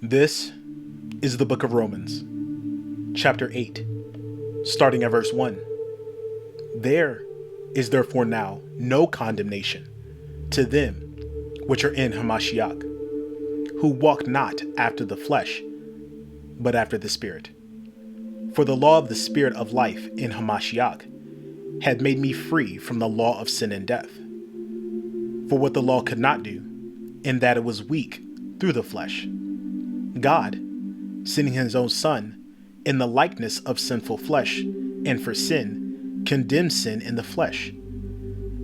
This is the book of Romans, chapter 8, starting at verse 1. There is therefore now no condemnation to them which are in Hamashiach, who walk not after the flesh, but after the Spirit. For the law of the Spirit of life in Hamashiach had made me free from the law of sin and death. For what the law could not do, in that it was weak through the flesh, God, sending his own Son in the likeness of sinful flesh, and for sin, condemned sin in the flesh,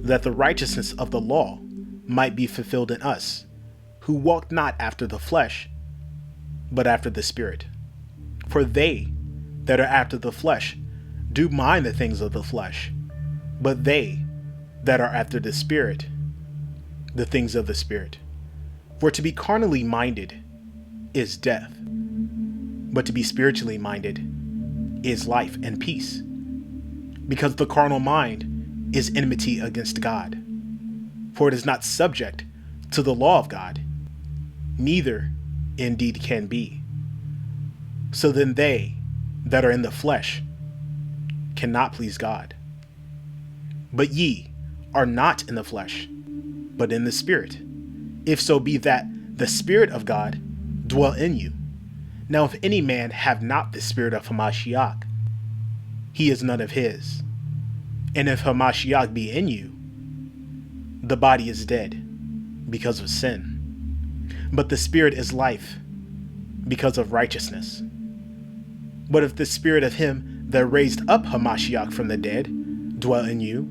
that the righteousness of the law might be fulfilled in us, who walk not after the flesh, but after the Spirit. For they that are after the flesh do mind the things of the flesh, but they that are after the Spirit, the things of the Spirit. For to be carnally minded is death, but to be spiritually minded is life and peace. Because the carnal mind is enmity against God, for it is not subject to the law of God, neither indeed can be. So then they that are in the flesh cannot please God. But ye are not in the flesh, but in the Spirit, if so be that the Spirit of God dwell in you. Now if any man have not the Spirit of Hamashiach, he is none of his. And if Hamashiach be in you, the body is dead because of sin, but the Spirit is life because of righteousness. But if the Spirit of him that raised up Hamashiach from the dead dwell in you,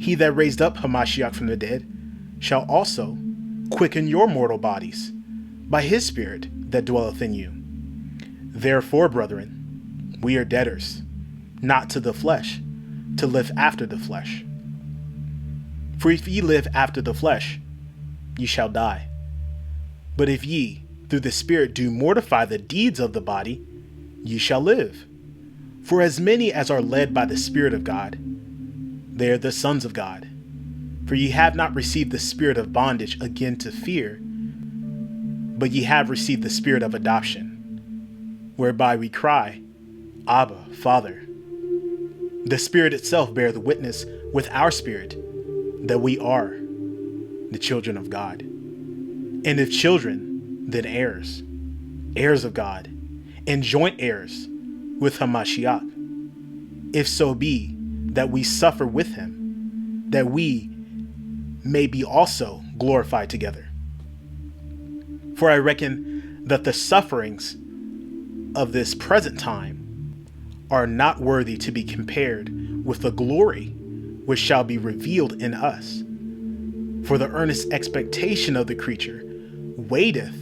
he that raised up Hamashiach from the dead shall also quicken your mortal bodies by his Spirit that dwelleth in you. Therefore, brethren, we are debtors, not to the flesh, to live after the flesh. For if ye live after the flesh, ye shall die. But if ye through the Spirit do mortify the deeds of the body, ye shall live. For as many as are led by the Spirit of God, they are the sons of God. For ye have not received the spirit of bondage again to fear, but ye have received the Spirit of adoption, whereby we cry, Abba, Father. The Spirit itself beareth witness with our spirit that we are the children of God. And if children, then heirs, heirs of God, and joint heirs with Hamashiach, if so be that we suffer with him, that we may be also glorified together. For I reckon that the sufferings of this present time are not worthy to be compared with the glory which shall be revealed in us. For the earnest expectation of the creature waiteth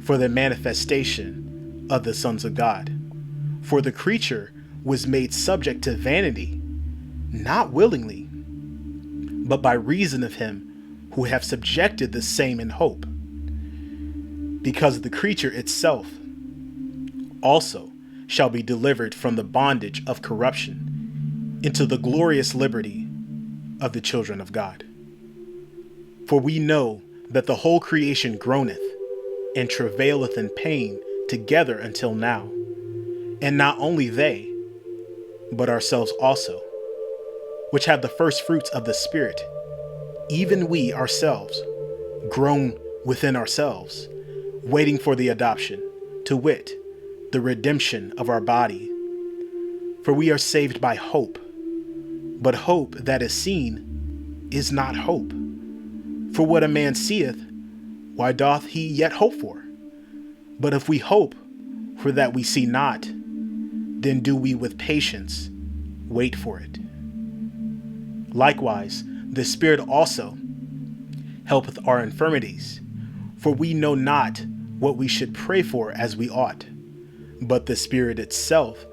for the manifestation of the sons of God. For the creature was made subject to vanity, not willingly, but by reason of him who have subjected the same in hope. Because the creature itself also shall be delivered from the bondage of corruption into the glorious liberty of the children of God. For we know that the whole creation groaneth and travaileth in pain together until now. And not only they, but ourselves also, which have the first fruits of the Spirit, even we ourselves, groan within ourselves, waiting for the adoption, to wit, the redemption of our body. For we are saved by hope, but hope that is seen is not hope. For what a man seeth, why doth he yet hope for? But if we hope for that we see not, then do we with patience wait for it. Likewise, the Spirit also helpeth our infirmities, for we know not what we should pray for as we ought, but the Spirit itself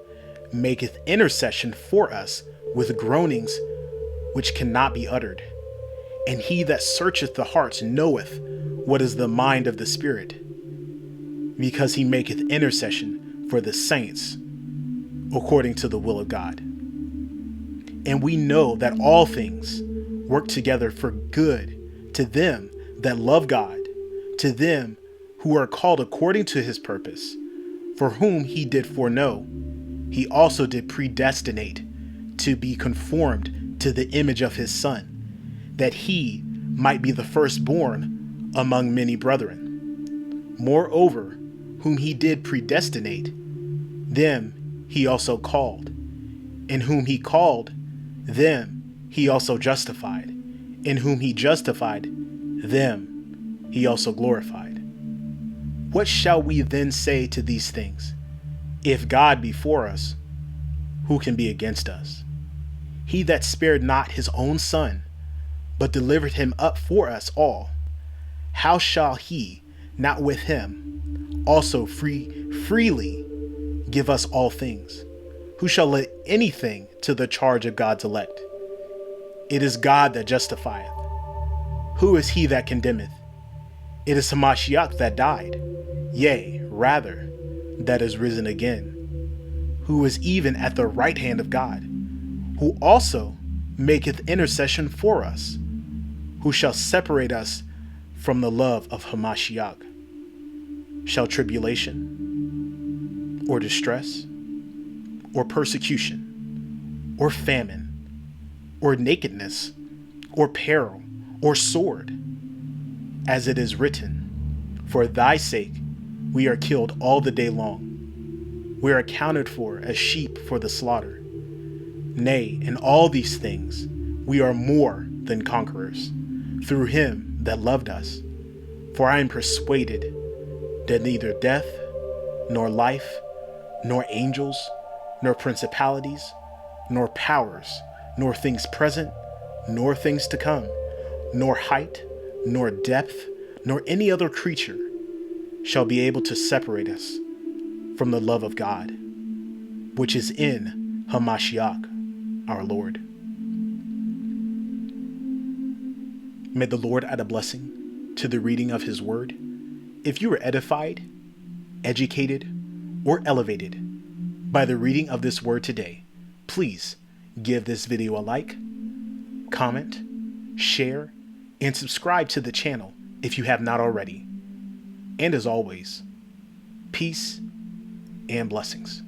maketh intercession for us with groanings which cannot be uttered. And he that searcheth the hearts knoweth what is the mind of the Spirit, because he maketh intercession for the saints according to the will of God. And we know that all things work together for good to them that love God, to them who are called according to his purpose, for whom he did foreknow, he also did predestinate to be conformed to the image of his Son, that he might be the firstborn among many brethren. Moreover, whom he did predestinate, them he also called. And whom he called, them he also justified. And whom he justified, them he also glorified. What shall we then say to these things? If God be for us, who can be against us? He that spared not his own Son, but delivered him up for us all, how shall he not with him also freely give us all things? Who shall lay anything to the charge of God's elect? It is God that justifieth. Who is he that condemneth? It is Hamashiach that died, yea, rather, that is risen again, who is even at the right hand of God, who also maketh intercession for us. Who shall separate us from the love of Hamashiach? Shall tribulation, or distress, or persecution, or famine, or nakedness, or peril, or sword? As it is written, for thy sake we are killed all the day long. We are accounted for as sheep for the slaughter. Nay, in all these things we are more than conquerors, through him that loved us. For I am persuaded that neither death, nor life, nor angels, nor principalities, nor powers, nor things present, nor things to come, nor height, nor depth, nor any other creature shall be able to separate us from the love of God, which is in Hamashiach, our Lord. May the Lord add a blessing to the reading of his word. If you were edified, educated, or elevated by the reading of this word today, please give this video a like, comment, share, and subscribe to the channel if you have not already. And as always, peace and blessings.